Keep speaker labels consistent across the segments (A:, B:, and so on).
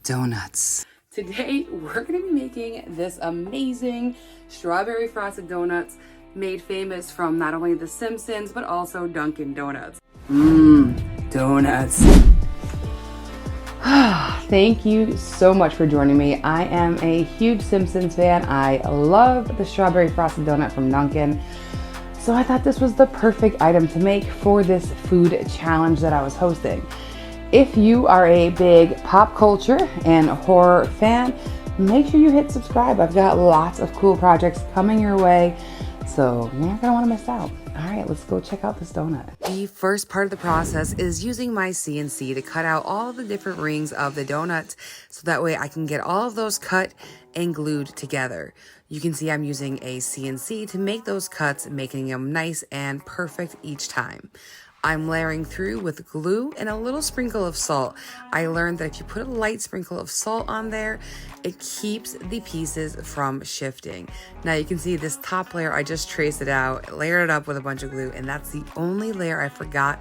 A: donuts. Today, we're gonna be making this amazing strawberry frosted donuts made famous from not only The Simpsons, but also Dunkin' Donuts. Donuts. Thank you so much for joining me. I am a huge Simpsons fan. I love the strawberry frosted donut from Dunkin'. So I thought this was the perfect item to make for this food challenge that I was hosting. If you are a big pop culture and horror fan, make sure you hit subscribe. I've got lots of cool projects coming your way, so you're not gonna wanna miss out. All right, let's go check out this donut. The first part of the process is using my CNC to cut out all the different rings of the donuts, so that way I can get all of those cut and glued together. You can see I'm using a CNC to make those cuts, making them nice and perfect each time. I'm layering through with glue and a little sprinkle of salt. I learned that if you put a light sprinkle of salt on there, it keeps the pieces from shifting. Now you can see this top layer, I just traced it out, layered it up with a bunch of glue, and that's the only layer I forgot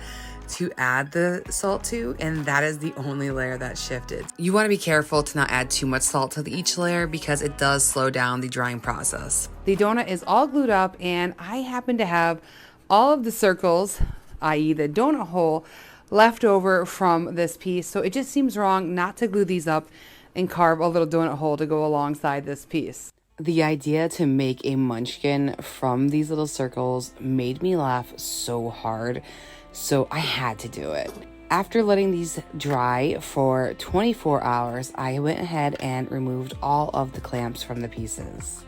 A: to add the salt to, and that is the only layer that shifted. You want to be careful to not add too much salt to each layer because it does slow down the drying process. The donut is all glued up, and I happen to have all of the circles, i.e. the donut hole, left over from this piece. So it just seems wrong not to glue these up and carve a little donut hole to go alongside this piece. The idea to make a munchkin from these little circles made me laugh so hard, so I had to do it. After letting these dry for 24 hours, I went ahead and removed all of the clamps from the pieces.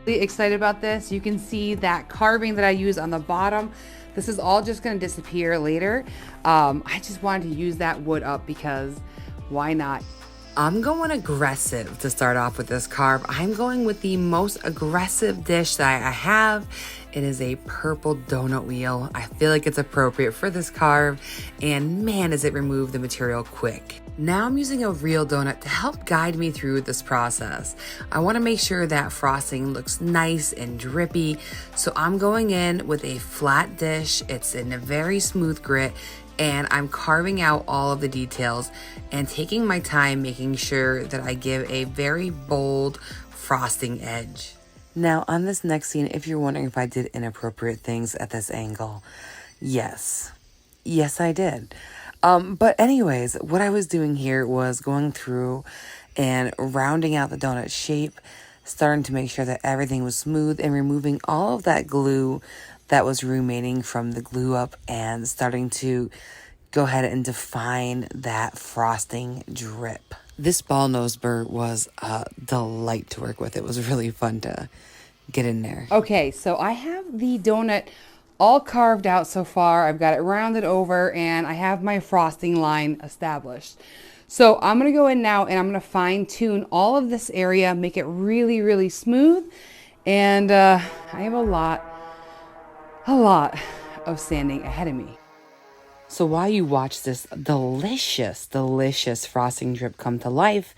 A: Really excited about this. You can see that carving that I use on the bottom. This is all just going to disappear later. I just wanted to use that wood up because why not? I'm going aggressive to start off with this carve. I'm going with the most aggressive dish that I have. It is a purple donut wheel. I feel like it's appropriate for this carve, and man, does it remove the material quick. Now I'm using a real donut to help guide me through this process. I want to make sure that frosting looks nice and drippy, so I'm going in with a flat dish. It's in a very smooth grit, and I'm carving out all of the details and taking my time making sure that I give a very bold frosting edge. Now on this next scene, if you're wondering if I did inappropriate things at this angle, yes I did. But anyways, what I was doing here was going through and rounding out the donut shape, starting to make sure that everything was smooth and removing all of that glue that was remaining from the glue up and starting to go ahead and define that frosting drip. This ball nose burr was a delight to work with. It was really fun to get in there. Okay, so I have the donut all carved out so far. I've got it rounded over and I have my frosting line established. So I'm going to go in now and I'm going to fine tune all of this area, make it really, really smooth. And I have a lot of sanding ahead of me. So while you watch this delicious frosting drip come to life,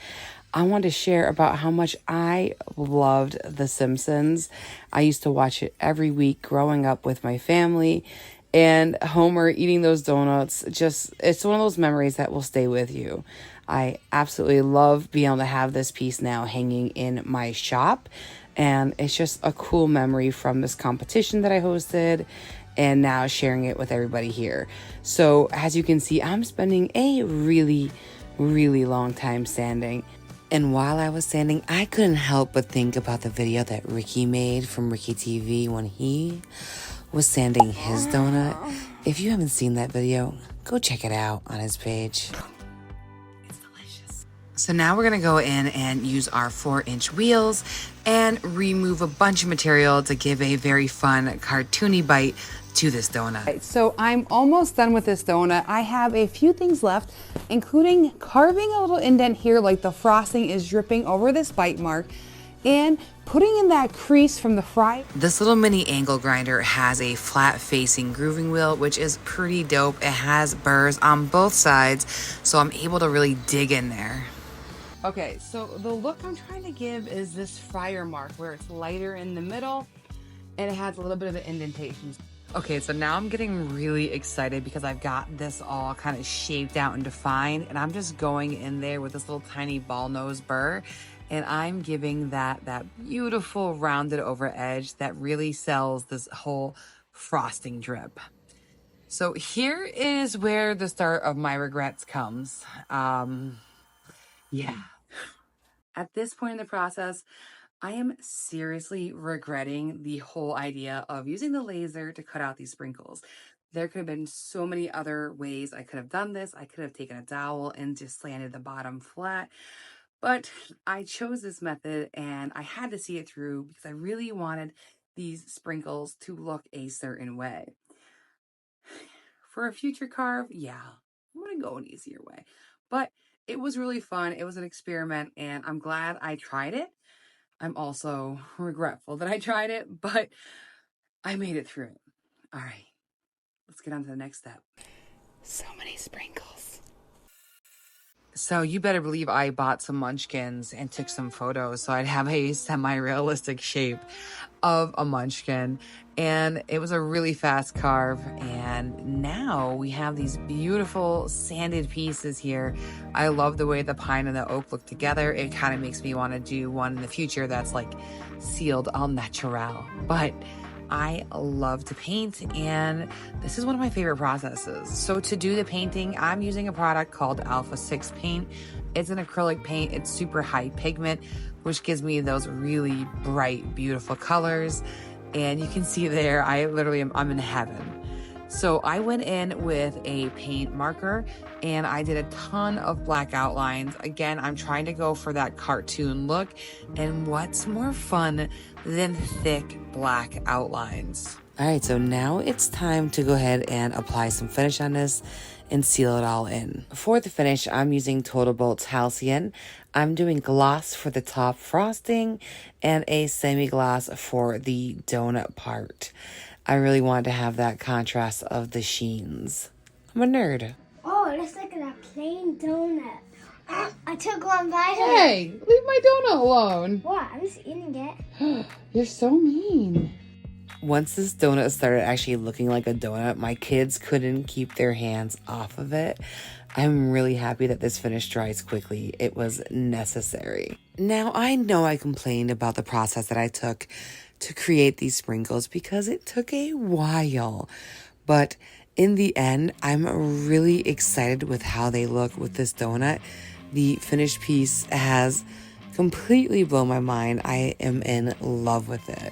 A: I want to share about how much I loved The Simpsons. I used to watch it every week growing up with my family, and Homer eating those donuts, it's one of those memories that will stay with you. I absolutely love being able to have this piece now hanging in my shop, and it's just a cool memory from this competition that I hosted and now sharing it with everybody here. So as you can see, I'm spending a really long time sanding. And while I was sanding, I couldn't help but think about the video that Ricky made from Ricky TV when he was sanding his donut. If you haven't seen that video, go check it out on his page. It's delicious. So now we're gonna go in and use our 4-inch wheels and remove a bunch of material to give a very fun cartoony bite to this donut. Right, so I'm almost done with this donut. I have a few things left, including carving a little indent here like the frosting is dripping over this bite mark, and putting in that crease from the fry. This little mini angle grinder has a flat facing grooving wheel, which is pretty dope. It has burrs on both sides, so I'm able to really dig in there. Okay, so the look I'm trying to give is this fryer mark where it's lighter in the middle and it has a little bit of an indentation. Okay, so now I'm getting really excited because I've got this all kind of shaped out and defined, and I'm just going in there with this little tiny ball nose burr, and I'm giving that beautiful rounded over edge that really sells this whole frosting drip. So here is where the start of my regrets comes. Yeah. At this point in the process, I am seriously regretting the whole idea of using the laser to cut out these sprinkles. There could have been so many other ways I could have done this. I could have taken a dowel and just slanted the bottom flat, but I chose this method and I had to see it through because I really wanted these sprinkles to look a certain way. For a future carve, yeah, I'm gonna go an easier way. But it was really fun. It was an experiment and I'm glad I tried it. I'm also regretful that I tried it, but I made it through it. All right, let's get on to the next step. So many sprinkles. So you better believe I bought some munchkins and took some photos so I'd have a semi-realistic shape of a munchkin. And it was a really fast carve. And now we have these beautiful sanded pieces here. I love the way the pine and the oak look together. It kind of makes me want to do one in the future that's like sealed au naturel. But I love to paint, and this is one of my favorite processes. So to do the painting, I'm using a product called Alpha 6 paint. It's an acrylic paint. It's super high pigment, which gives me those really bright, beautiful colors. And you can see there, I'm in heaven. So I went in with a paint marker and I did a ton of black outlines. Again, I'm trying to go for that cartoon look. And what's more fun than thick black outlines? All right, so now it's time to go ahead and apply some finish on this and seal it all in. For the finish, I'm using Total Bolt's Halcyon. I'm doing gloss for the top frosting and a semi-gloss for the donut part. I really wanted to have that contrast of the sheens. I'm a nerd.
B: Oh, it looks like a plain donut. I took one bite.
A: Hey, leave my donut alone.
B: What? I'm just eating it.
A: You're so mean. Once this donut started actually looking like a donut, my kids couldn't keep their hands off of it. I'm really happy that this finish dries quickly. It was necessary. Now, I know I complained about the process that I took to create these sprinkles because it took a while. But in the end, I'm really excited with how they look with this donut. The finished piece has completely blown my mind. I am in love with it.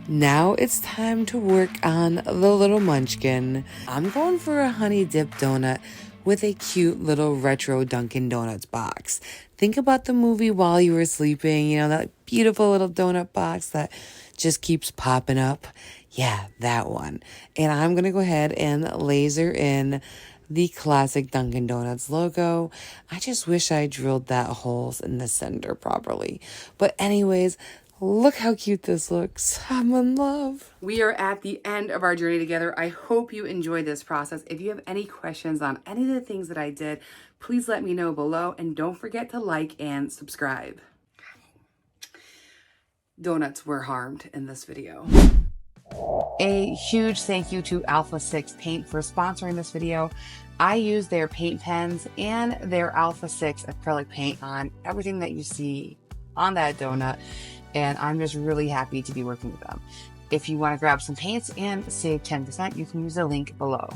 A: Now it's time to work on the little munchkin. I'm going for a honey dip donut with a cute little retro Dunkin' Donuts box. Think about the movie While You Were Sleeping, that beautiful little donut box that just keeps popping up. Yeah, that one. And I'm going to go ahead and laser in the classic Dunkin' Donuts logo. I just wish I drilled that holes in the center properly. But anyways, look how cute this looks. I'm in love. We are at the end of our journey together. I hope you enjoyed this process. If you have any questions on any of the things that I did, please let me know below. And don't forget to like and subscribe. Donuts were harmed in this video. A huge thank you to Alpha 6 Paint for sponsoring this video. I use their paint pens and their Alpha 6 acrylic paint on everything that you see on that donut. And I'm just really happy to be working with them. If you want to grab some paints and save 10%, you can use the link below.